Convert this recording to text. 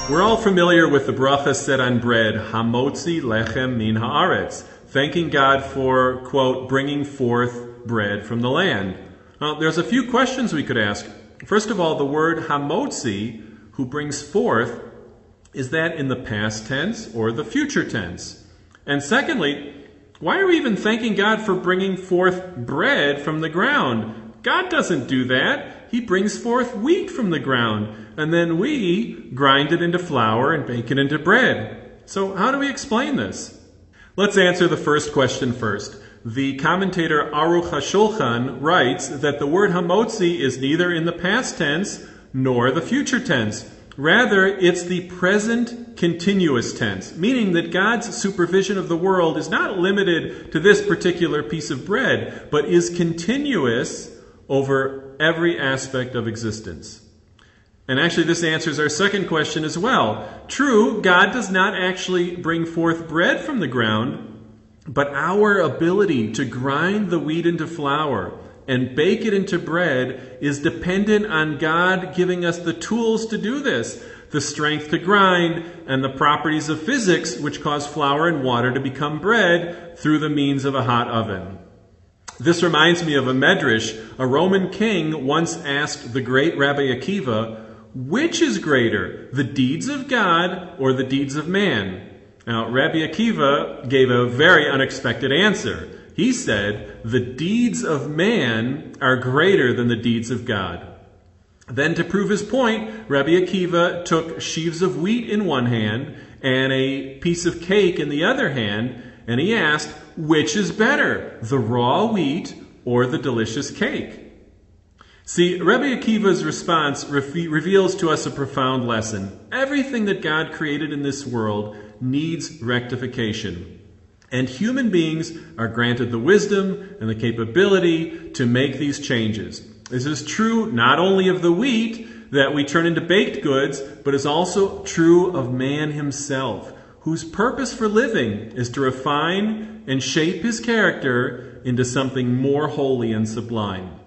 We're all familiar with the bracha said on bread, Hamotzi, lechem min haaretz, thanking God for, quote, bringing forth bread from the land. Now, there's a few questions we could ask. First of all, the word Hamotzi, who brings forth, is that in the past tense or the future tense? And secondly, why are we even thanking God for bringing forth bread from the ground? God doesn't do that. He brings forth wheat from the ground, and then we grind it into flour and bake it into bread. So how do we explain this? Let's answer the first question first. The commentator Aruch HaShulchan writes that the word Hamotzi is neither in the past tense nor the future tense. Rather, it's the present continuous tense, meaning that God's supervision of the world is not limited to this particular piece of bread, but is continuous over every aspect of existence. And actually, this answers our second question as well. True, God does not actually bring forth bread from the ground, but our ability to grind the wheat into flour and bake it into bread is dependent on God giving us the tools to do this, the strength to grind, and the properties of physics which cause flour and water to become bread through the means of a hot oven. This reminds me of a medrash. A Roman king once asked the great Rabbi Akiva, which is greater, the deeds of God or the deeds of man? Now, Rabbi Akiva gave a very unexpected answer. He said, the deeds of man are greater than the deeds of God. Then, to prove his point, Rabbi Akiva took sheaves of wheat in one hand and a piece of cake in the other hand, and he asked, which is better, the raw wheat or the delicious cake? See, Rabbi Akiva's response reveals to us a profound lesson. Everything that God created in this world needs rectification. And human beings are granted the wisdom and the capability to make these changes. This is true not only of the wheat that we turn into baked goods, but is also true of man himself, whose purpose for living is to refine and shape his character into something more holy and sublime.